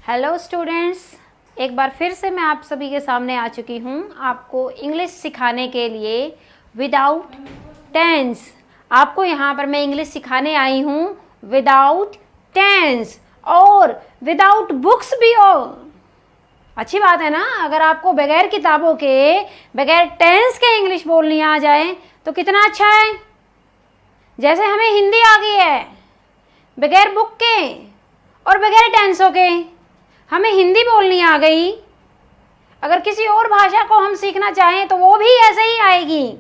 Hello students, एक बार फिर से मैं आप सभी के सामने आ चुकी हूँ आपको इंग्लिश सिखाने के लिए विदाउट टेंस। आपको यहाँ पर मैं इंग्लिश सिखाने आई हूँ विदाउट टेंस और विदाउट बुक्स भी हो। अच्छी बात है ना। अगर आपको बगैर किताबों के, बगैर टेंस के इंग्लिश बोलनी आ जाए तो कितना अच्छा है। जैसे हमें हिंदी आ गई है बगैर बुक के और बगैर टेंसों के, हमें हिंदी बोलनी आ गई। अगर किसी और भाषा को हम सीखना चाहें तो वो भी ऐसे ही आएगी।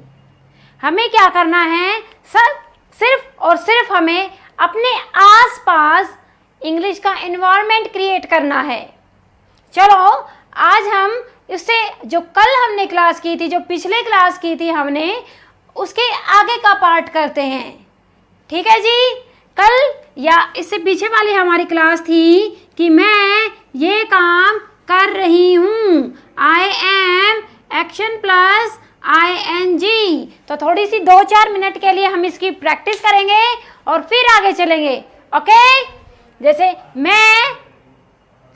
हमें क्या करना है, सिर्फ और सिर्फ हमें अपने आसपास इंग्लिश का एनवायरनमेंट क्रिएट करना है। चलो आज हम इससे जो कल हमने क्लास की थी, जो पिछले क्लास की थी हमने, उसके आगे का पार्ट करते हैं। ठीक है जी। कल या इससे पीछे वाली हमारी क्लास थी कि मैं ये काम कर रही हूँ। I am action plus ING। तो थोड़ी सी 2-4 मिनट के लिए हम इसकी प्रैक्टिस करेंगे और फिर आगे चलेंगे। ओके। जैसे मैं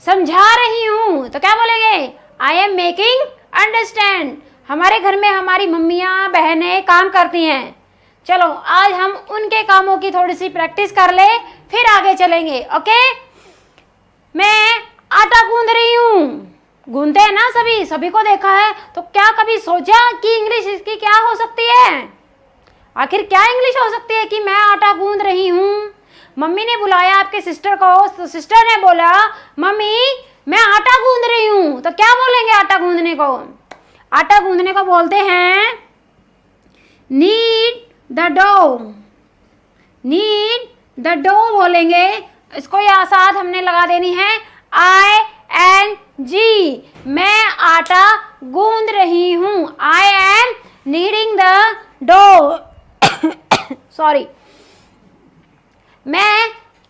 समझा रही हूँ तो क्या बोलेंगे, आई एम मेकिंग अंडरस्टैंड। हमारे घर में हमारी मम्मियाँ बहनें काम करती हैं। चलो आज हम उनके कामों की थोड़ी सी प्रैक्टिस कर ले, फिर आगे चलेंगे। ओके। मैं आटा गूंद रही हूँ। गूंदते हैं ना सभी को देखा है। तो क्या कभी सोचा कि इंग्लिश इसकी क्या हो सकती है? आखिर क्या इंग्लिश हो सकती है कि मैं आटा गूंद रही हूँ। मम्मी ने बुलाया आपके सिस्टर को, तो सिस्टर ने बोला मम्मी मैं आटा गूंद रही हूँ। तो क्या बोलेंगे आटा गूंदने को? आटा गूंदने को बोलते हैं knead the dough. Knead the dough बोलेंगे। इसको या साथ हमने लगा देनी है ING। मैं आटा गूंद रही हूँ। I am kneading the dough. Sorry. मैं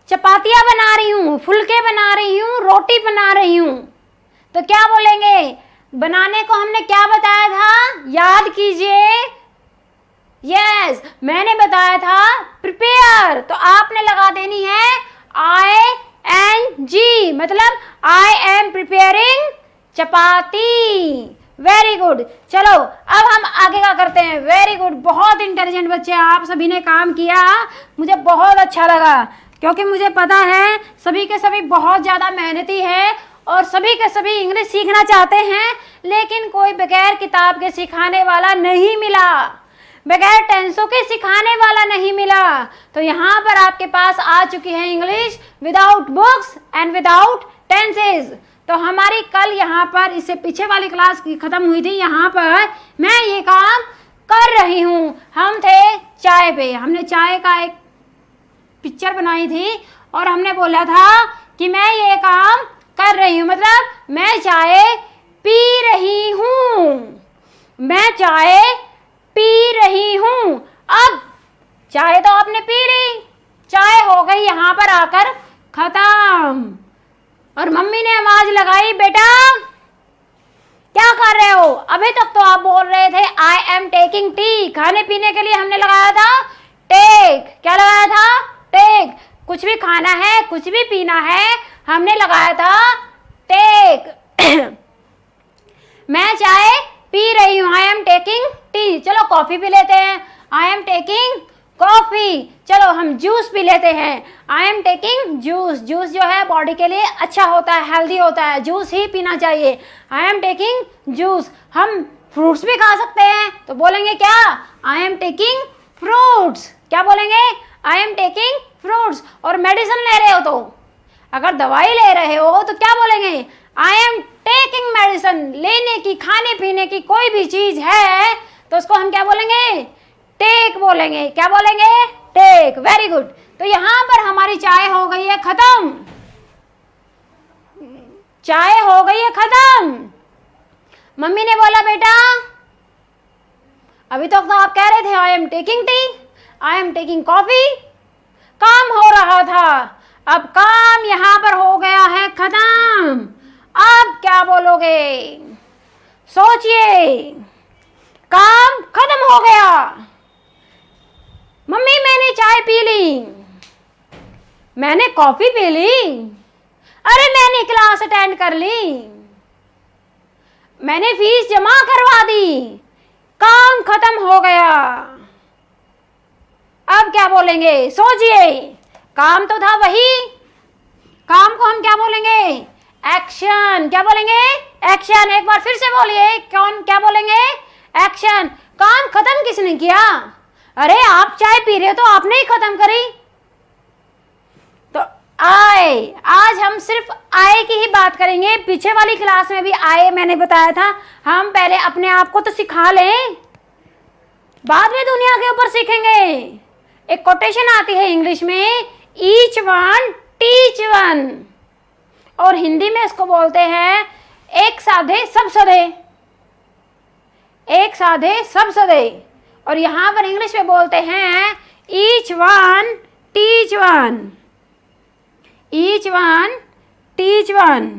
चपातियाँ बना रही हूँ, फुलके बना रही हूँ, रोटी बना रही हूँ। तो क्या बोलेंगे? बनाने को हमने क्या बताया था, याद कीजिए। यस, मैंने बताया था प्रिपेयर। तो आपने लगा देनी है ING, मतलब I am preparing chapati. Very good. चलो अब हम आगे का करते हैं। वेरी गुड, बहुत इंटेलिजेंट बच्चे आप सभी ने काम किया। मुझे बहुत अच्छा लगा क्योंकि मुझे पता है सभी के सभी बहुत ज़्यादा मेहनती है और सभी के सभी इंग्लिश सीखना चाहते हैं, लेकिन कोई बगैर किताब के सिखाने वाला नहीं मिला, बगैर टेंसों के सिखाने वाला नहीं मिला। तो यहाँ पर आपके पास आ चुकी है English without books and without tenses. तो हमारी कल यहाँ पर इससे पीछे वाली क्लास की खत्म हुई थी। यहाँ पर मैं ये काम कर रही हूँ। हम थे चाय पे। हमने चाय का एक पिक्चर बनाई थी और हमने बोला था कि मैं ये काम कर रही हूँ, मतलब मैं चाय पी रही हूँ। मैं चाय पी रही हूँ। अब चाय तो आपने पी ली, चाय हो गई यहाँ पर आकर खत्म। और मम्मी ने आवाज लगाई, बेटा क्या कर रहे हो? अभी तक तो आप बोल रहे थे आई एम टेकिंग टी। खाने पीने के लिए हमने लगाया था टेक। क्या लगाया था? टेक। कुछ भी खाना है, कुछ भी पीना है, हमने लगाया था टेक। मैं चाय पी रही हूँ, आई एम टेकिंग टी। चलो कॉफी पी लेते हैं, आई एम टेकिंग कॉफी। चलो हम जूस पी लेते हैं, I am taking juice. Juice जो है बॉडी के लिए अच्छा होता है, हेल्दी होता है, जूस ही पीना चाहिए। I am taking juice. हम फ्रूट्स भी खा सकते हैं, तो बोलेंगे क्या? I am taking fruits. क्या बोलेंगे? I am taking fruits. और मेडिसिन ले रहे हो तो, अगर दवाई ले रहे हो तो क्या बोलेंगे? I am taking medicine. लेने की, खाने पीने की कोई भी चीज है तो उसको हम क्या बोलेंगे? टेक बोलेंगे। क्या बोलेंगे? टेक। Very good. तो यहाँ पर हमारी चाय हो गई है खत्म। चाय हो गई है खत्म। मम्मी ने बोला बेटा, अभी तक तो आप कह रहे थे I am taking tea, I am taking coffee. काम हो रहा था, अब काम यहाँ पर हो गया है खत्म। अब क्या बोलोगे? सोचिए। काम खत्म हो गया। मम्मी मैंने चाय पी ली, मैंने कॉफी पी ली, अरे मैंने क्लास अटेंड कर ली, मैंने फीस जमा करवा दी, काम खत्म हो गया। अब क्या बोलेंगे? सोचिए, काम तो था वही, काम को हम क्या बोलेंगे? एक्शन। क्या बोलेंगे? एक्शन। एक बार फिर से बोलिए, कौन क्या बोलेंगे? एक्शन। काम खत्म किसने किया? अरे आप चाय पी रहे हो तो आपने ही खत्म करी। तो आए, आज हम सिर्फ आए की ही बात करेंगे। पीछे वाली क्लास में भी आए मैंने बताया था, हम पहले अपने आप को तो सिखा लें, बाद में दुनिया के ऊपर सीखेंगे। एक कोटेशन आती है इंग्लिश में, ईच वन टीच वन, और हिंदी में इसको बोलते हैं एक साधे सब सधे, एक साधे सब सधे, और यहां पर इंग्लिश में बोलते हैं each one teach one, each one teach one.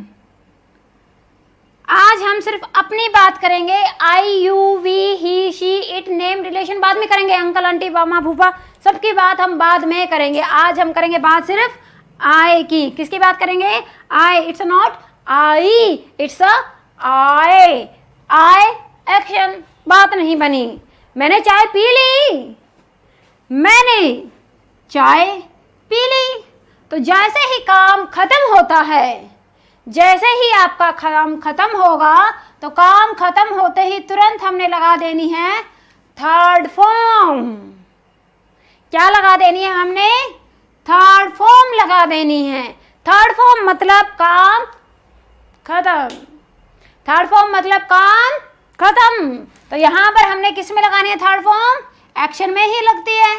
आज हम सिर्फ अपनी बात करेंगे, I you we he she it name relation बाद में करेंगे, अंकल आंटी मामा फूफा सबकी बात हम बाद में करेंगे। आज हम करेंगे बात सिर्फ आई की। किसकी बात करेंगे? I. It's not I, it's I. I action, बात नहीं बनी। मैंने चाय पी ली, मैंने चाय पी ली। तो जैसे ही काम खत्म होता है, जैसे ही आपका काम खत्म होगा, तो काम खत्म होते ही तुरंत हमने लगा देनी है थर्ड फॉर्म। क्या लगा देनी है हमने? थर्ड फॉर्म लगा देनी है। थर्ड फॉर्म मतलब काम खत्म, थर्ड फॉर्म मतलब काम खत्म। तो यहां पर हमने किस में लगानी है थर्ड फॉर्म? एक्शन में ही लगती है।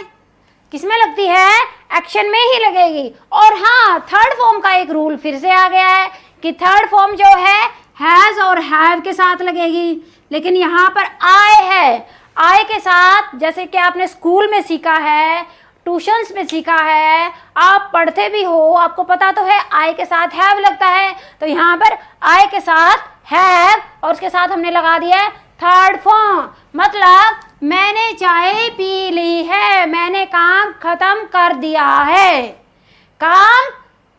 किस में लगती है? एक्शन में ही लगेगी। और हाँ, थर्ड फॉर्म का एक रूल फिर से आ गया है कि थर्ड फॉर्म जो है हैज और हैव के साथ लगेगी, लेकिन यहाँ पर आई है। आई के साथ, जैसे कि आपने स्कूल में सीखा है, ट्यूशंस में सीखा है, आप पढ़ते भी हो, आपको पता तो है आई के साथ हैव लगता है। तो यहाँ पर आई के साथ हैव और उसके साथ हमने लगा दिया थर्ड फॉर्म। मतलब मैंने चाय पी ली है, मैंने काम खत्म कर दिया है, काम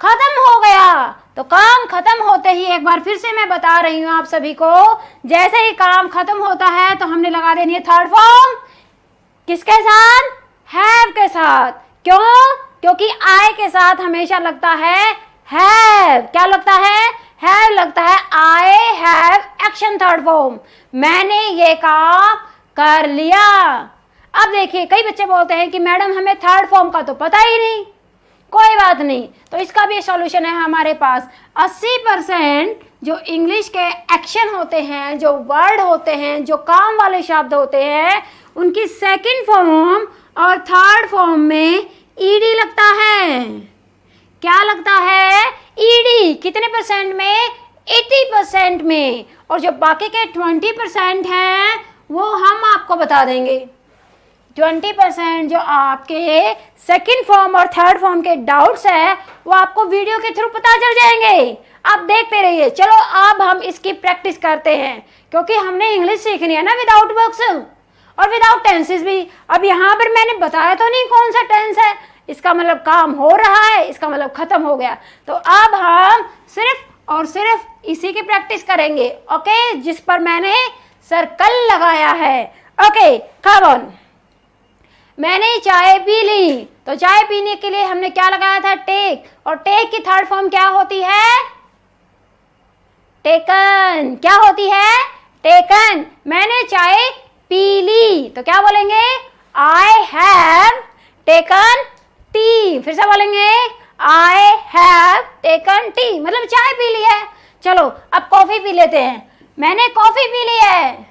खत्म हो गया। तो काम खत्म होते ही, एक बार फिर से मैं बता रही हूं आप सभी को, जैसे ही काम खत्म होता है तो हमने लगा देनी है थर्ड फॉर्म। किसके साथ? हैव के साथ। क्यों? क्योंकि आई के साथ हमेशा लगता है हैव। क्या लगता है? हैव लगता है। आई हैव एक्शन थर्ड फॉर्म, मैंने ये काम कर लिया। अब देखिए, कई बच्चे बोलते हैं कि मैडम हमें थर्ड फॉर्म का तो पता ही नहीं। कोई बात नहीं, तो इसका भी सॉल्यूशन है हमारे पास। 80% जो इंग्लिश के एक्शन होते हैं, जो वर्ड होते हैं, जो काम वाले शब्द होते हैं, उनकी सेकंड फॉर्म और थर्ड फॉर्म में ईडी लगता है। क्या लगता है? ईडी। कितने परसेंट में? 80% में। और जो बाकी के 20% हैं वो हम आपको बता देंगे। 20% जो आपके सेकंड फॉर्म और थर्ड फॉर्म के डाउट्स है वो आपको वीडियो के थ्रू पता चल जाएंगे। आप देखते रहिए। चलो अब हम इसकी प्रैक्टिस करते हैं, क्योंकि हमने इंग्लिश सीखनी है ना विदाउट वर्ब्स और विदाउट टेंसेस भी। अब यहाँ पर मैंने बताया तो नहीं कौन सा टेंस है, इसका मतलब काम हो रहा है, इसका मतलब खत्म हो गया। तो अब हम सिर्फ और सिर्फ इसी की प्रैक्टिस करेंगे, ओके, जिस पर मैंने सर्कल लगाया है। Okay, come on. मैंने चाय पी ली, तो चाय पीने के लिए हमने क्या लगाया था? टेक। और टेक की थर्ड फॉर्म क्या होती है? टेकन। क्या होती है? टेकन। मैंने चाय पी ली, तो क्या बोलेंगे? I have taken T. फिर से बोलेंगे आई हैव टेकन टी, मतलब चाय पी ली है। चलो अब कॉफी पी लेते हैं। मैंने कॉफी पी ली है,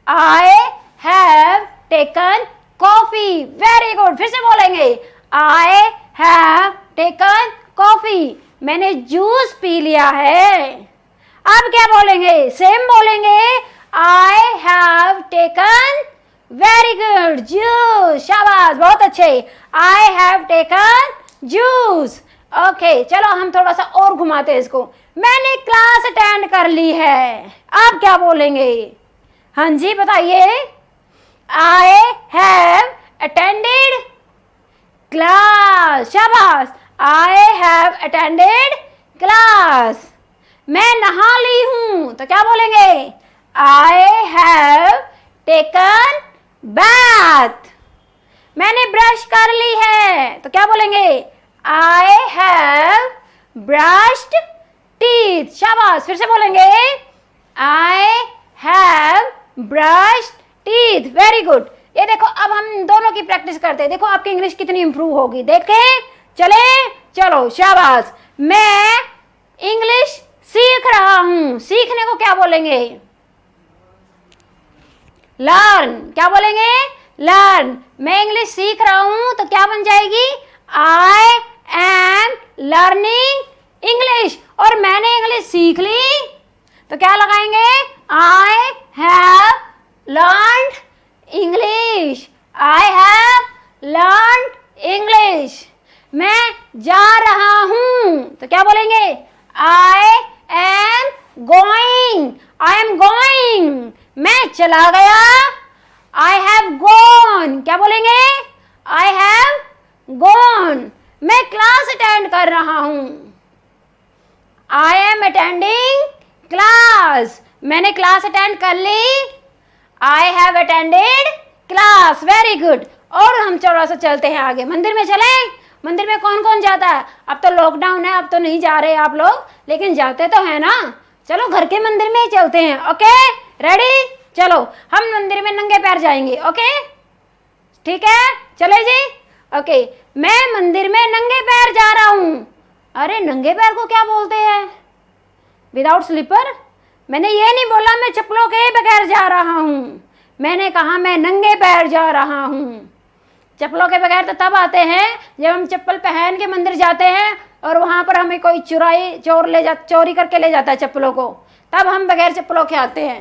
I have taken coffee. Very good. फिर से बोलेंगे आई हैव टेकन कॉफी। मैंने जूस पी लिया है। अब क्या बोलेंगे? सेम बोलेंगे I have taken, very good, juice. शाबाश, बहुत अच्छे। I have taken juice. Okay, चलो हम थोड़ा सा और घुमाते हैं इसको। मैंने क्लास अटेंड कर ली है। अब क्या बोलेंगे? हाँ जी बताइए। आई हैव अटेंडेड क्लास। शाबाश, आई हैव अटेंडेड क्लास। मैं नहा ली हूं तो क्या बोलेंगे? I have taken bath। मैंने ब्रश कर ली है तो क्या बोलेंगे? I have brushed teeth। शाबाश, फिर से बोलेंगे I have brushed teeth। Very good. ये देखो, अब हम दोनों की प्रैक्टिस करते हैं। देखो आपकी इंग्लिश कितनी इंप्रूव होगी। देखें, चले, चलो, शाबाश। मैं इंग्लिश सीख रहा हूं। सीखने को क्या बोलेंगे? लर्न। क्या बोलेंगे? लर्न। मैं इंग्लिश सीख रहा हूं तो क्या बन जाएगी? I am learning English. और मैंने इंग्लिश सीख ली तो क्या लगाएंगे? I have learned English. I have learned English. मैं जा रहा हूं तो क्या बोलेंगे? I am going. I am going. मैं चला गया। I have gone. क्या बोलेंगे? I have gone. मैं क्लास अटेंड कर रहा हूं। I am attending class. मैंने क्लास अटेंड कर ली। I have attended class. Very good. और हम थोड़ा सा चलते हैं आगे। मंदिर में चलें। मंदिर में कौन कौन जाता है? अब तो लॉकडाउन है, अब तो नहीं जा रहे आप लोग, लेकिन जाते तो है ना। चलो घर के मंदिर में ही चलते हैं। Okay, ready? चलो हम मंदिर में नंगे पैर जाएंगे। ओके, ठीक है, चले जी। ओके, मैं मंदिर में नंगे पैर जा रहा हूं। अरे नंगे पैर को क्या बोलते हैं? Without slipper. मैंने ये नहीं बोला मैं चप्पलों के बगैर जा रहा हूं। मैंने कहा मैं नंगे पैर जा रहा हूं। चप्पलों के बगैर तो तब आते हैं जब हम चप्पल पहन के मंदिर जाते हैं और वहां पर हमें कोई चोरी करके ले जाता है चप्पलों को, तब हम बगैर चप्पलों के आते हैं,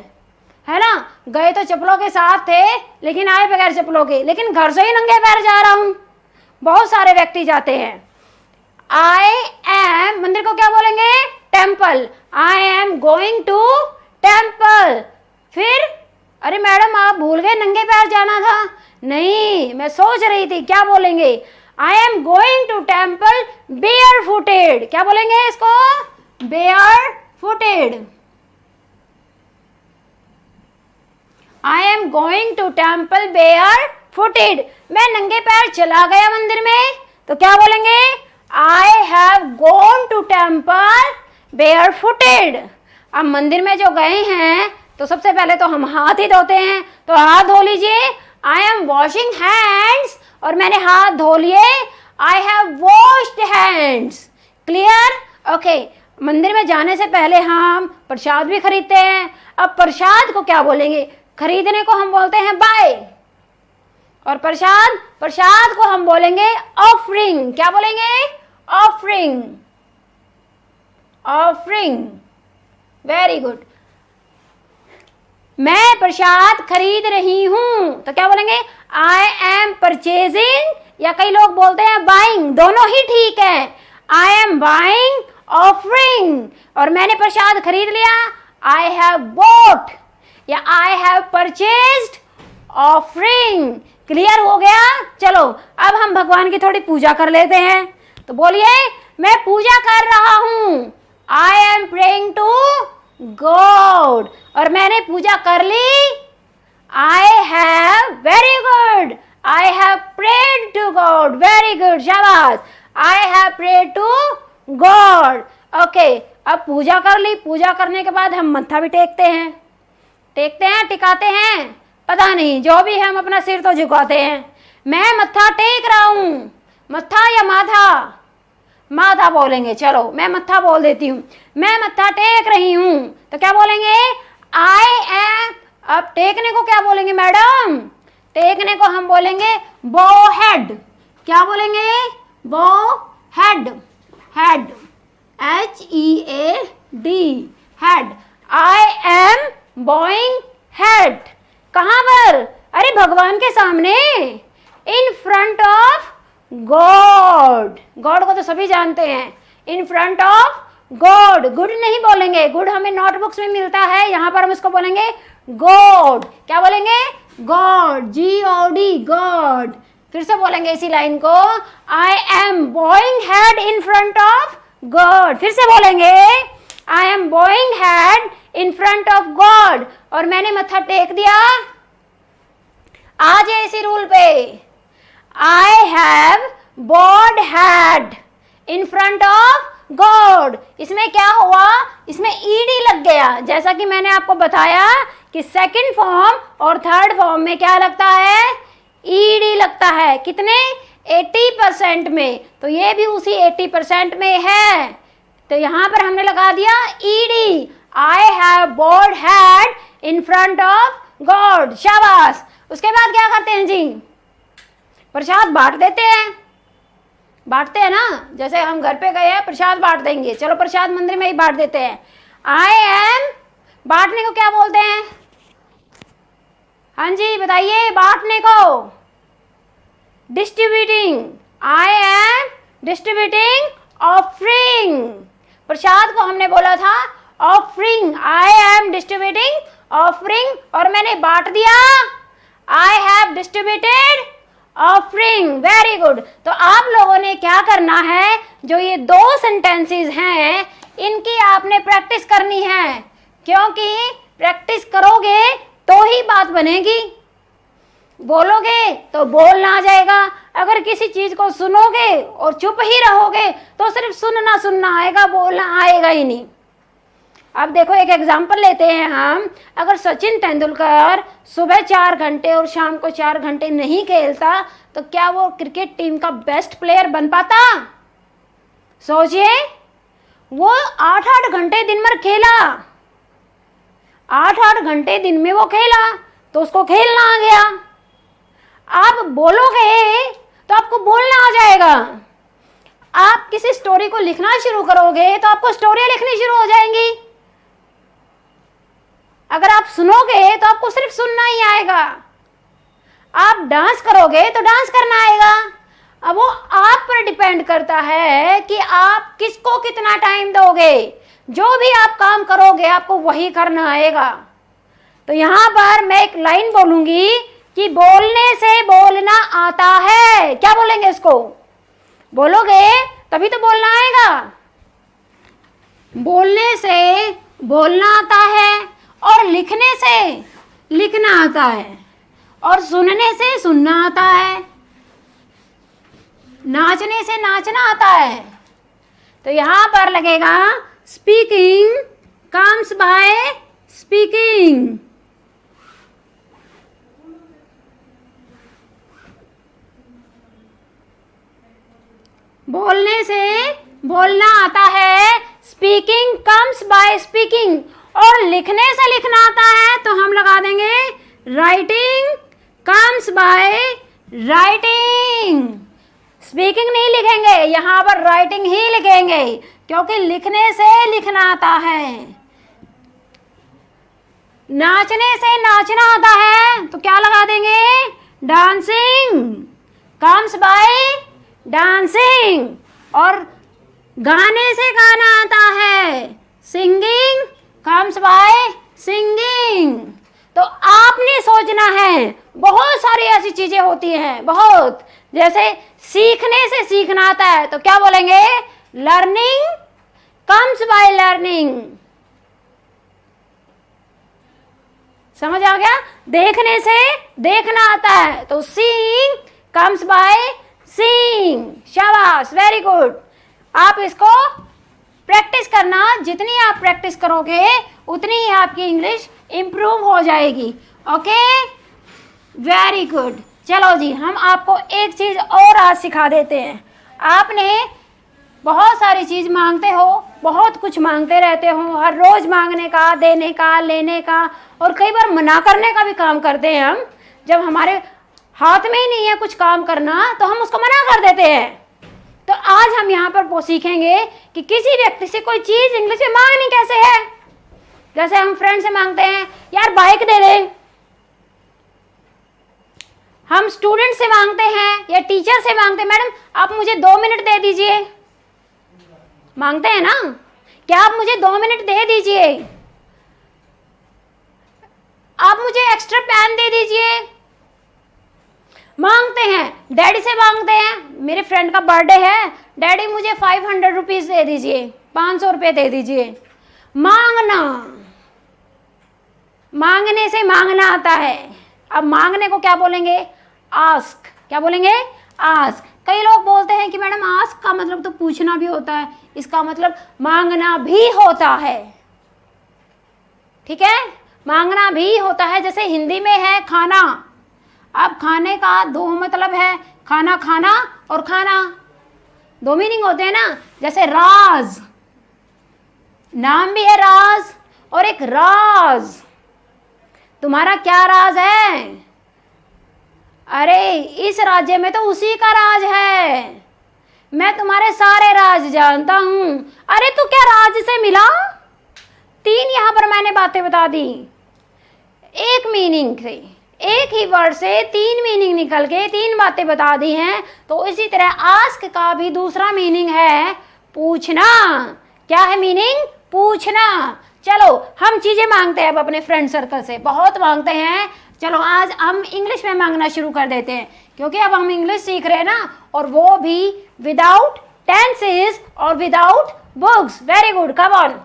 है ना। गए तो चप्पलों के साथ थे लेकिन आए बगैर चप्पलों के। लेकिन घर से ही नंगे पैर जा रहा हूं। बहुत सारे व्यक्ति जाते हैं। आई एम, मंदिर को क्या बोलेंगे? Temple. I am going to temple. फिर अरे मैडम आप भूल गए नंगे पैर जाना था। नहीं, मैं सोच रही थी क्या बोलेंगे। I am going to temple barefooted. क्या बोलेंगे इसको? Barefooted. I am going to temple barefooted. मैं नंगे पैर चला गया मंदिर में तो क्या बोलेंगे? I have gone to temple barefooted. अब मंदिर में जो गए हैं तो सबसे पहले तो हम हाथ ही धोते हैं, तो हाथ धो लीजिए। I am washing hands. और मैंने हाथ धो लिए। I have washed hands. Clear? Okay, मंदिर में जाने से पहले हम प्रसाद भी खरीदते हैं। अब प्रसाद को क्या बोलेंगे? खरीदने को हम बोलते हैं बाय, और प्रसाद को हम बोलेंगे ऑफरिंग। क्या बोलेंगे? ऑफरिंग। ऑफरिंग। Very good. मैं प्रसाद खरीद रही हूं तो क्या बोलेंगे? आई एम परचेजिंग, या कई लोग बोलते हैं बाइंग, दोनों ही ठीक है। I am buying offering. और मैंने प्रसाद खरीद लिया। आई हैव बॉट या I have purchased offering. Clear हो गया? चलो अब हम भगवान की थोड़ी पूजा कर लेते हैं। तो बोलिए, मैं पूजा कर रहा हूं। I am praying to God. और मैंने पूजा कर ली। I have, very good, I have prayed to God. Very good, शाबाश। I have prayed to God. Okay, अब पूजा कर ली। पूजा करने के बाद हम मत्था भी टेकते हैं। टिकाते हैं, पता नहीं, जो भी है हम अपना सिर तो झुकाते हैं। मैं मत्था टेक रहा हूं। मत्था या माथा? माथा बोलेंगे। चलो मैं मत्था बोल देती हूँ। मैं मत्था टेक रही हूं तो क्या बोलेंगे? I M. अब टेकने को क्या बोलेंगे मैडम? टेकने को हम बोलेंगे बो हेड। क्या बोलेंगे? बो head. Head, HEAD, head. I am Boeing head. कहां पर? अरे भगवान के सामने, इन फ्रंट ऑफ गॉड। गॉड को तो सभी जानते हैं। इन फ्रंट ऑफ गॉड। गुड नहीं बोलेंगे। गुड हमें नोटबुक्स में मिलता है, यहां पर हम इसको बोलेंगे गॉड। क्या बोलेंगे? God, GOD, God. फिर से बोलेंगे इसी लाइन को। I am Boeing head in front of God. फिर से बोलेंगे, I M Boeing head in front of God, और मैंने मत्था टेक दिया। आ जाए इसी रूल पे, I have bowed head in front of God. इसमें क्या हुआ, इसमें ईडी लग गया। जैसा कि मैंने आपको बताया कि सेकंड फॉर्म और थर्ड फॉर्म में क्या लगता है, ईडी लगता है। कितने, 80% में। तो ये भी उसी 80% में है, तो यहां पर हमने लगा दिया ED. I have board had in front of God. शाबाश। उसके बाद क्या करते हैं जी, प्रसाद बांट देते हैं। बांटते हैं ना, जैसे हम घर पे गए हैं प्रसाद बांट देंगे, चलो प्रसाद मंदिर में ही बांट देते हैं। आई एम, बांटने को क्या बोलते हैं, हाँ जी बताइए, बांटने को distributing. I am distributing offering. प्रसाद को हमने बोला था offering, I am distributing offering, और मैंने बांट दिया, I have distributed offering. Very good. तो आप लोगों ने क्या करना है, जो ये दो सेंटेंसेस हैं इनकी आपने प्रैक्टिस करनी है, क्योंकि प्रैक्टिस करोगे तो ही बात बनेगी। बोलोगे तो बोलना आ जाएगा। अगर किसी चीज को सुनोगे और चुप ही रहोगे तो सिर्फ सुनना आएगा, बोलना आएगा ही नहीं। अब देखो एक एग्जाम्पल लेते हैं हम। अगर सचिन तेंदुलकर सुबह 4 घंटे और शाम को 4 घंटे नहीं खेलता तो क्या वो क्रिकेट टीम का बेस्ट प्लेयर बन पाता? सोचिए, वो 8-8 घंटे दिन भर खेला, 8-8 घंटे दिन में वो खेला तो उसको खेलना आ गया। आप बोलोगे तो आपको बोलना आ जाएगा। आप किसी स्टोरी को लिखना शुरू करोगे तो आपको स्टोरी लिखनी शुरू हो जाएंगी। अगर आप सुनोगे तो आपको सिर्फ सुनना ही आएगा। आप डांस करोगे तो डांस करना आएगा। अब वो आप पर डिपेंड करता है कि आप किसको कितना टाइम दोगे। जो भी आप काम करोगे आपको वही करना आएगा। तो यहां पर मैं एक लाइन बोलूंगी कि बोलने से बोलना आता है। क्या बोलेंगे इसको? बोलोगे तभी तो बोलना आएगा। बोलने से बोलना आता है, और लिखने से लिखना आता है, और सुनने से सुनना आता है, नाचने से नाचना आता है। तो यहां पर लगेगा स्पीकिंग कम्स बाय स्पीकिंग। बोलने से बोलना आता है, स्पीकिंग कम्स बाय स्पीकिंग, और लिखने से लिखना आता है तो हम लगा देंगे writing comes by writing. Speaking नहीं लिखेंगे, यहां पर राइटिंग ही लिखेंगे, क्योंकि लिखने से लिखना आता है। नाचने से नाचना आता है तो क्या लगा देंगे? डांसिंग कम्स बाय डांसिंग, और गाने से गाना आता है, सिंगिंग कम्स बाय सिंगिंग। तो आपने सोचना है, बहुत सारी ऐसी चीजें होती हैं, बहुत, जैसे सीखने से सीखना आता है तो क्या बोलेंगे? Learning comes by learning. समझ आ गया? देखने से देखना आता है तो सीइंग कम्स बाय सीइंग। शाबाश, वेरी गुड। आप इसको प्रैक्टिस करना, जितनी आप प्रैक्टिस करोगे उतनी ही आपकी इंग्लिश इंप्रूव हो जाएगी। Okay, very good. चलो जी, हम आपको एक चीज और आज सिखा देते हैं। आपने बहुत सारी चीज मांगते हो, बहुत कुछ मांगते रहते हो, हर रोज मांगने का, देने का, लेने का, और कई बार मना करने का भी काम करते हैं हम। जब हमारे हाथ में ही नहीं है कुछ काम करना तो हम उसको मना कर देते हैं। तो आज हम यहाँ पर वो सीखेंगे कि किसी व्यक्ति से कोई चीज इंग्लिश में मांगनी कैसे है। जैसे हम फ्रेंड से मांगते हैं, यार बाइक दे दे। हम स्टूडेंट से मांगते हैं या टीचर से मांगते हैं, मैडम आप मुझे 2 मिनट दे दीजिए। मांगते हैं ना, क्या आप मुझे 2 मिनट दे दीजिए, आप मुझे एक्स्ट्रा पेन दे दीजिए। मांगते हैं, डैडी से मांगते हैं। मेरे फ्रेंड का बर्थडे है, डैडी मुझे 500 रुपीज दे दीजिए, 500 रुपये दे दीजिए। मांगना, मांगने से मांगना आता है। अब मांगने को क्या बोलेंगे? आस्क। क्या बोलेंगे? आस्क। कई लोग बोलते हैं कि मैडम आस्क का मतलब तो पूछना भी होता है, इसका मतलब मांगना भी होता है। ठीक है, मांगना भी होता है। जैसे हिंदी में है खाना, अब खाने का दो मतलब है, खाना खाना और खाना, दो मीनिंग होते हैं ना। जैसे राज, नाम भी है राज और एक राज। तुम्हारा क्या राज है? अरे इस राज्य में तो उसी का राज है, मैं तुम्हारे सारे राज जानता हूं। अरे तू क्या राज से मिला? तीन यहां पर मैंने बातें बता दी, एक मीनिंग से, एक ही वर्ड से तीन मीनिंग निकल के तीन बातें बता दी हैं। तो इसी तरह आस्क का भी दूसरा मीनिंग है पूछना। क्या है मीनिंग? पूछना। चलो हम चीजें मांगते हैं अब अपने फ्रेंड सर्कल से, बहुत मांगते हैं। चलो आज हम इंग्लिश में मांगना शुरू कर देते हैं, क्योंकि अब हम इंग्लिश सीख रहे हैं ना, और वो भी विदाउट टेंसेस और without books. Very good, come on.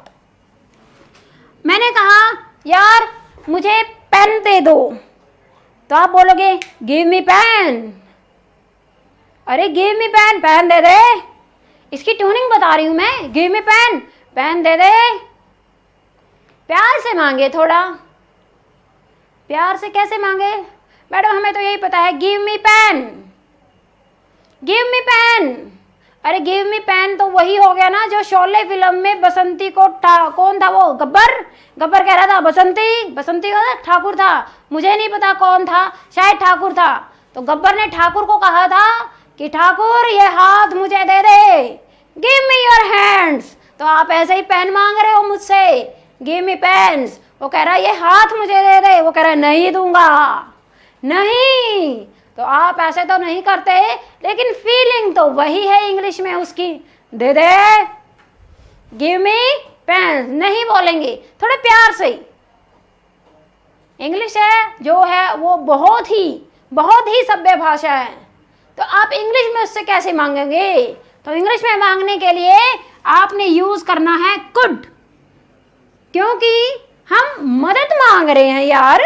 मैंने कहा यार मुझे पेन दे दो, तो आप बोलोगे गिव मी पेन। अरे गिव मी पेन, पेन दे दे। इसकी ट्यूनिंग बता रही हूं मैं। गिव मी पेन, पेन दे दे। प्यार से मांगे, थोड़ा प्यार से कैसे मांगे? मैडम हमें तो यही पता है, give me pen, give me pen. अरे गिव मी पेन तो वही हो गया ना जो शोले फिल्म में बसंती को कौन था वो? गब्बर। गब्बर कह रहा था बसंती, बसंती का ठाकुर था, मुझे नहीं पता कौन था, शायद ठाकुर था। तो गब्बर ने ठाकुर को कहा था कि ठाकुर ये हाथ मुझे दे दे, गिव मी योर हैंड्स। तो आप ऐसे ही पेन मांग रहे हो मुझसे, गिव मी पेन्स। वो कह रहा है ये हाथ मुझे दे दे, वो कह रहा है नहीं दूंगा, नहीं। तो आप ऐसे तो नहीं करते, लेकिन फीलिंग तो वही है इंग्लिश में उसकी, दे दे, गिव मी पेन। नहीं बोलेंगे, थोड़े प्यार से। इंग्लिश है जो है वो बहुत ही सभ्य भाषा है, तो आप इंग्लिश में उससे कैसे मांगेंगे? तो इंग्लिश में मांगने के लिए आपने यूज करना है कुड, क्योंकि हम मदद मांग रहे हैं यार।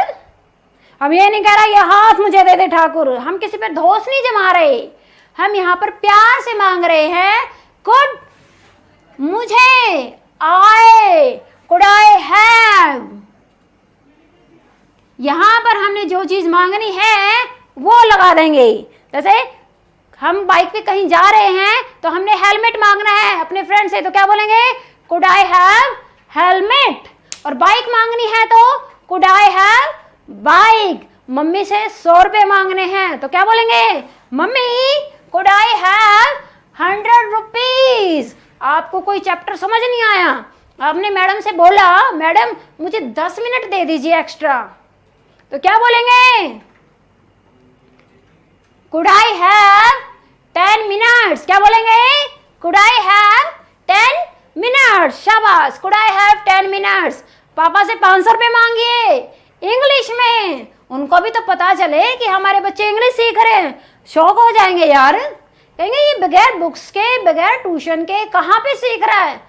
हम ये नहीं कह रहा ये हाथ मुझे दे दे ठाकुर, हम किसी पर दोष नहीं जमा रहे, हम यहाँ पर प्यार से मांग रहे हैं कुड मुझे, आए, कुड आई हैव। यहां पर हमने जो चीज मांगनी है वो लगा देंगे। जैसे हम बाइक पे कहीं जा रहे हैं तो हमने हेलमेट मांगना है अपने फ्रेंड से, तो क्या बोलेंगे? Could I have helmet. और बाइक मांगनी है तो could I have bike. Mummy से 100 रुपए मांगने हैं तो क्या बोलेंगे? Mummy could I have 100 rupees. आपको कोई चैप्टर समझ नहीं आया, आपने मैडम से बोला मैडम मुझे 10 मिनट दे दीजिए एक्स्ट्रा, तो क्या बोलेंगे? Could I have 10 minutes. क्या बोलेंगे? Could I have 10 minutes. शाबाश, कुड आई हैव 10 मिनट्स। पापा से 500 रुपए मांगिए इंग्लिश में, उनको भी तो पता चले कि हमारे बच्चे इंग्लिश सीख रहे हैं, शौक हो जाएंगे यार, कहेंगे ये बगैर बुक्स के, बगैर ट्यूशन के कहाँ पे सीख रहा है।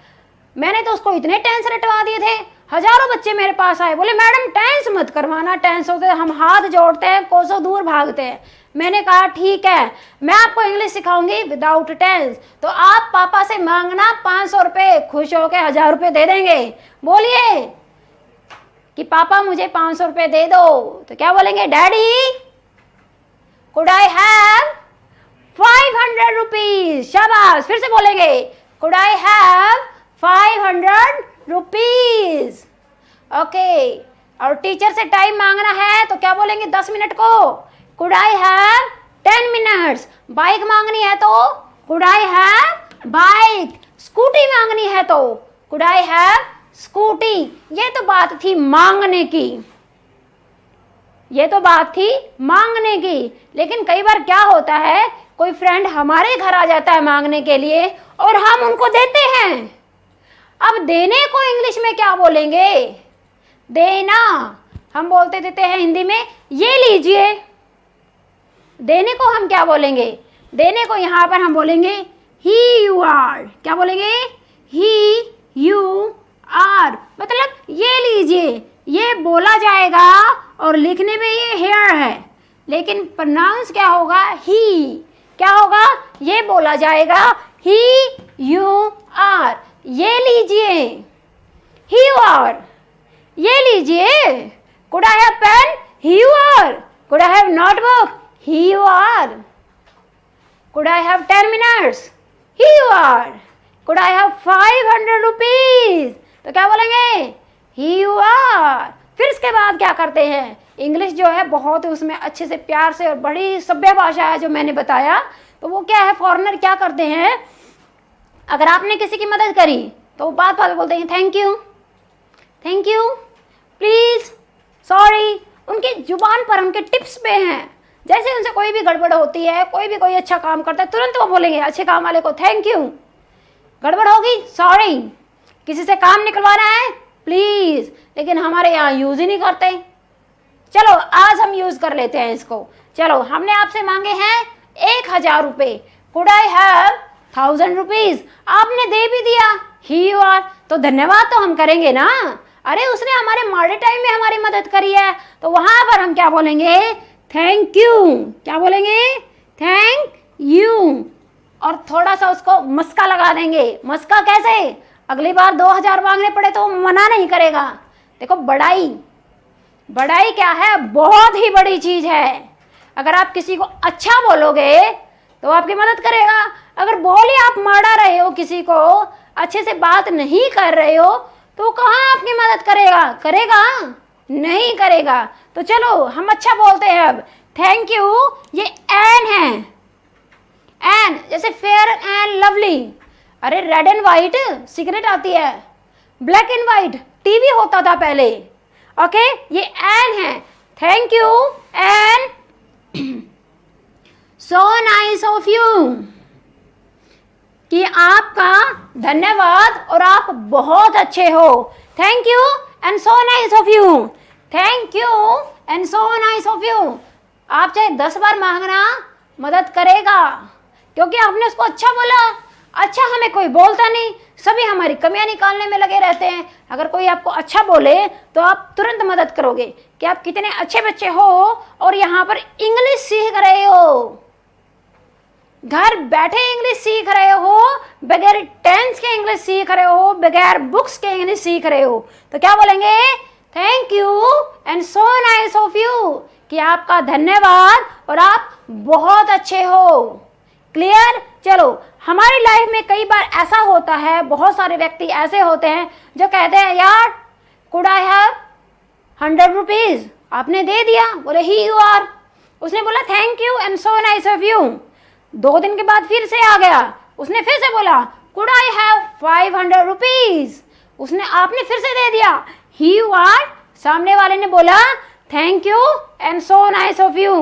मैंने तो उसको इतने टेंस रटवा दिए थे, हजारों बच्चे मेरे पास आए, बोले मैडम टेंस मत करवाना, टेंस होते हम हाथ जोड़ते हैं, कोसों दूर भागते हैं। मैंने कहा ठीक है, मैं आपको इंग्लिश सिखाऊंगी विदाउट टेंस। तो आप पापा से मांगना 500 रुपए, खुश होके 1000 रुपए दे देंगे। बोलिए कि पापा मुझे 500 रुपए दे दो, तो क्या बोलेंगे? Daddy could I have 500 rupees. शाबाश, फिर से बोलेंगे could I have 500 rupees. Okay, और टीचर से टाइम मांगना है तो क्या बोलेंगे? 10 मिनट को could I have 10 minutes. Bike मांगनी है तो could I have bike. Scooty मांगनी है तो कुड आई हैव स्कूटी। ये तो बात थी मांगने की, ये तो बात थी मांगने की। लेकिन कई बार क्या होता है, कोई फ्रेंड हमारे घर आ जाता है मांगने के लिए और हम उनको देते हैं। अब देने को इंग्लिश में क्या बोलेंगे? देना। हम बोलते देते हैं हिंदी में ये लीजिए, देने को हम क्या बोलेंगे? देने को यहाँ पर हम बोलेंगे ही यू आर। क्या बोलेंगे? Here you are. मतलब ये लीजिए, ये बोला जाएगा और लिखने में ये हेयर है, लेकिन प्रोनाउंस क्या होगा? ही। क्या होगा? ये बोला जाएगा ही यू आर। ये लीजिए, ही यू आर। ये लीजिए, could I have pen? Here you are. Could I have notebook? Here you are. Could I have 10 minutes? Here you are. Could I have 500 rupees? तो क्या बोलेंगे? Here you are. फिर इसके बाद क्या करते हैं? इंग्लिश जो है बहुत उसमें अच्छे से प्यार से और बड़ी सभ्य भाषा है जो मैंने बताया। तो वो क्या है, फॉरेनर क्या करते हैं, अगर आपने किसी की मदद करी तो वो बात बात बोलते हैं thank you, thank you, please, sorry. उनकी जुबान पर, उनके टिप्स पे हैं। जैसे उनसे कोई भी गड़बड़ होती है, कोई अच्छा काम करता है, तुरंत वो बोलेंगे अच्छे काम वाले को थैंक यू। गड़बड़ होगी, सॉरी। किसी से काम निकलवाना है, प्लीज। लेकिन हमारे यहाँ यूज ही नहीं करते। चलो आज हम यूज कर लेते हैं इसको। चलो, हमने आपसे मांगे हैं 1000 रुपए। Could I have 1000 rupees? आपने दे भी दिया, ही यू आर। तो धन्यवाद तो हम करेंगे ना। अरे उसने हमारे माड़े टाइम में हमारी मदद करी है, तो वहां पर हम क्या बोलेंगे? Thank you. क्या बोलेंगे? Thank you. और थोड़ा सा उसको मस्का लगा देंगे। मस्का कैसे? अगली बार 2000 मांगने पड़े तो मना नहीं करेगा। देखो, बड़ाई, बड़ाई क्या है? बहुत ही बड़ी चीज है। अगर आप किसी को अच्छा बोलोगे तो आपकी मदद करेगा। अगर बोले आप मारा रहे हो, किसी को अच्छे से बात नहीं कर रहे हो, तो कहाँ आपकी मदद करेगा? करेगा? नहीं करेगा। तो चलो हम अच्छा बोलते हैं अब। थैंक यू, ये एन है। एन जैसे फेयर एंड लवली। अरे रेड एंड व्हाइट सिगरेट आती है, ब्लैक एंड व्हाइट टीवी होता था पहले। ओके, ये एन है। Thank you Ann, so nice of you. कि आपका धन्यवाद और आप बहुत अच्छे हो। Thank you and so nice of you. Thank you and so nice of you. आप चाहे 10 बार मांगना, मदद करेगा, क्योंकि आपने उसको अच्छा बोला। अच्छा हमें कोई बोलता नहीं, सभी हमारी कमियां निकालने में लगे रहते हैं। अगर कोई आपको अच्छा बोले तो आप तुरंत मदद करोगे कि आप कितने अच्छे बच्चे हो और यहाँ पर इंग्लिश सीख रहे हो। घर बैठे इंग्लिश सीख रहे हो, बगैर टेंस के इंग्लिश सीख रहे हो, बगैर बुक्स के इंग्लिश सीख रहे हो। तो क्या बोलेंगे? Thank you and so nice of you. कि आपका धन्यवाद और आप बहुत अच्छे हो। क्लियर? चलो, हमारी लाइफ में कई बार ऐसा होता है, बहुत सारे व्यक्ति ऐसे होते हैं जो कहते हैं यार कुड आई हैव 100 rupees? आपने दे दिया, बोले ही यू आर। उसने बोला thank you and so nice of you. 2 दिन के बाद फिर से आ गया, उसने फिर से बोला कुड आई हैव 500 rupees? आपने फिर से दे दिया, ही यू आर। सामने वाले ने बोला thank you and so nice of you.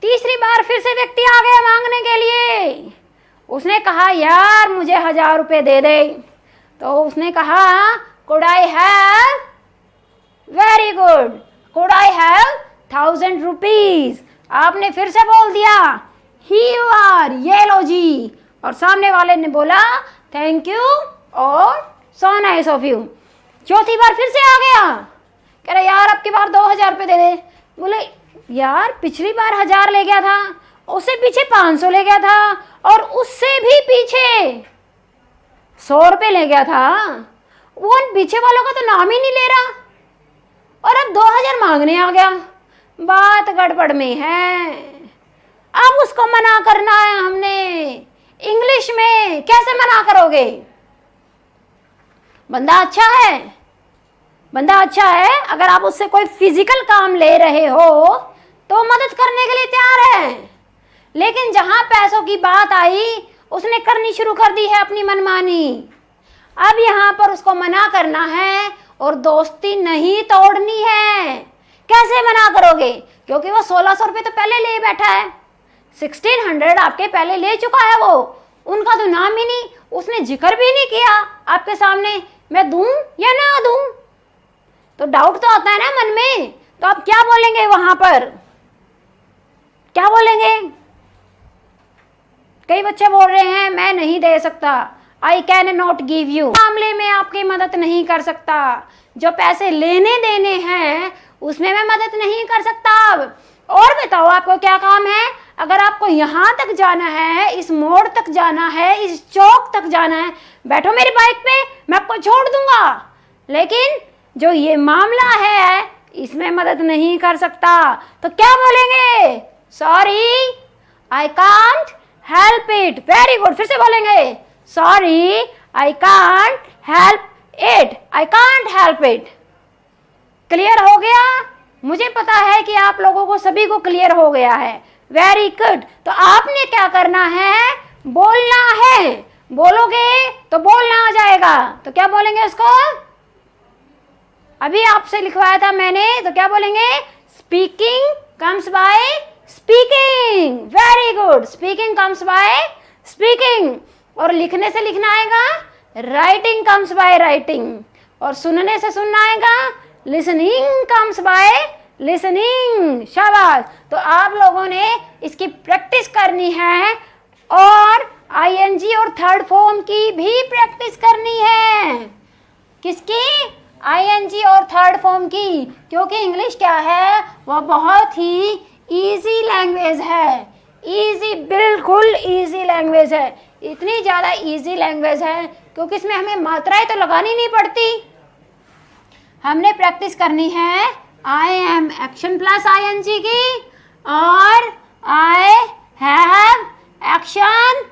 तीसरी बार फिर से व्यक्ति आ गया मांगने के लिए। उसने कहा यार मुझे 1000 रुपए दे दे। तो उसने कहा could I have, very good, could I have 1000 rupees? आपने फिर से बोल दिया ही यू आर, ये लो जी। और सामने वाले ने बोला थैंक यू और सो नाइस ऑफ यू। चौथी बार फिर से आ गया, कह रहा यार अब की बार 2000 रुपये दे दे। बोले यार पिछली बार 1000 ले गया था, उससे पीछे 500 ले गया था, और उससे भी पीछे 100 रुपये ले गया था। वो उन पीछे वालों का तो नाम ही नहीं ले रहा, और अब 2000 मांगने आ गया। बात गड़बड़ में है। अब उसको मना करना है हमने इंग्लिश में। कैसे मना करोगे? बंदा अच्छा है, बंदा अच्छा है, अगर आप उससे कोई फिजिकल काम ले रहे हो तो मदद करने के लिए तैयार है। लेकिन जहां पैसों की बात आई, उसने करनी शुरू कर दी है अपनी मनमानी। अब यहाँ पर उसको मना करना है और दोस्ती नहीं तोड़नी है। कैसे मना करोगे? क्योंकि वो 1600 रुपये तो पहले ले बैठा है, 1600 आपके पहले ले चुका है। वो उनका तो नाम ही नहीं, उसने जिक्र भी नहीं किया आपके सामने मैं दूं या ना दूं। तो डाउट तो आता है ना मन में। तो आप क्या बोलेंगे वहां पर? क्या बोलेंगे? कई बच्चे बोल रहे हैं मैं नहीं दे सकता, I can not give you. मामले में आपकी मदद नहीं कर सकता, जो पैसे लेने देने हैं उसमें मैं मदद नहीं कर सकता। और बताओ आपको क्या काम है? अगर आपको यहाँ तक जाना है, इस मोड़ तक जाना है, इस चौक तक जाना है, बैठो मेरी बाइक पे, मैं आपको छोड़ दूंगा। लेकिन जो ये मामला है इसमें मदद नहीं कर सकता, तो क्या बोलेंगे? Sorry I can't help it. Very good, फिर से बोलेंगे sorry I can't help it, I can't help it. Clear हो गया? मुझे पता है कि आप लोगों को सभी को क्लियर हो गया है। Very good. तो आपने क्या करना है? बोलना है। बोलोगे तो बोलना आ जाएगा। तो क्या बोलेंगे उसको? अभी आपसे लिखवाया था मैंने, तो क्या बोलेंगे? Speaking comes by speaking. Very good, speaking comes by speaking. और लिखने से लिखना आएगा, राइटिंग कम्स बाय राइटिंग। और सुनने से सुनना आएगा, लिसनिंग कम्स बाय लिसनिंग। शाबाश। तो आप लोगों ने इसकी प्रैक्टिस करनी है और आईएनजी और थर्ड फॉर्म की भी प्रैक्टिस करनी है। किसकी? आईएनजी और थर्ड फॉर्म की। क्योंकि इंग्लिश क्या है, वह बहुत ही इजी लैंग्वेज है। इजी, बिल्कुल इजी लैंग्वेज है। इतनी ज़्यादा इजी लैंग्वेज है क्योंकि इसमें हमें मात्राएं तो लगानी नहीं पड़ती। हमने प्रैक्टिस करनी है I am action plus ING की और I have action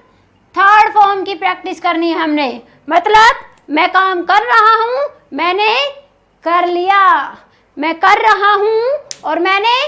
third form की प्रैक्टिस करनी है हमने। मतलब मैं काम कर रहा हूँ, मैंने कर लिया, मैं कर रहा हूँ और मैंने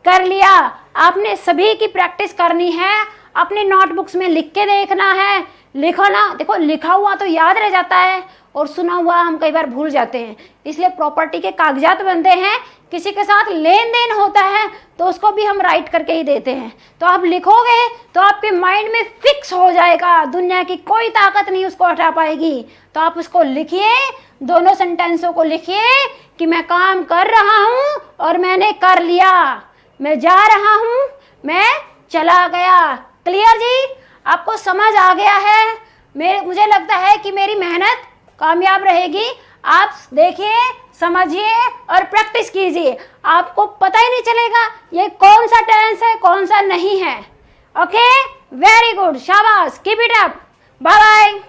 कर लिया। आपने सभी की प्रैक्टिस करनी है। अपनी नोटबुक्स में लिख के देखना है। लिखो ना, देखो लिखा हुआ तो याद रह जाता है और सुना हुआ हम कई बार भूल जाते हैं। इसलिए प्रॉपर्टी के कागजात बनते हैं, किसी के साथ लेन देन होता है तो उसको भी हम राइट करके ही देते हैं। तो आप लिखोगे तो आपके माइंड में फिक्स हो जाएगा, दुनिया की कोई ताकत नहीं उसको हटा पाएगी। तो आप उसको लिखिए, दोनों सेंटेंसों को लिखिए कि मैं काम कर रहा हूँ और मैंने कर लिया, मैं जा रहा हूँ, मैं चला गया। क्लियर जी? आपको समझ आ गया है? मुझे लगता है कि मेरी मेहनत कामयाब रहेगी। आप देखिए, समझिए और प्रैक्टिस कीजिए। आपको पता ही नहीं चलेगा ये कौन सा टेंस है, कौन सा नहीं है। ओके, वेरी गुड, शाबाश, keep it up, bye bye.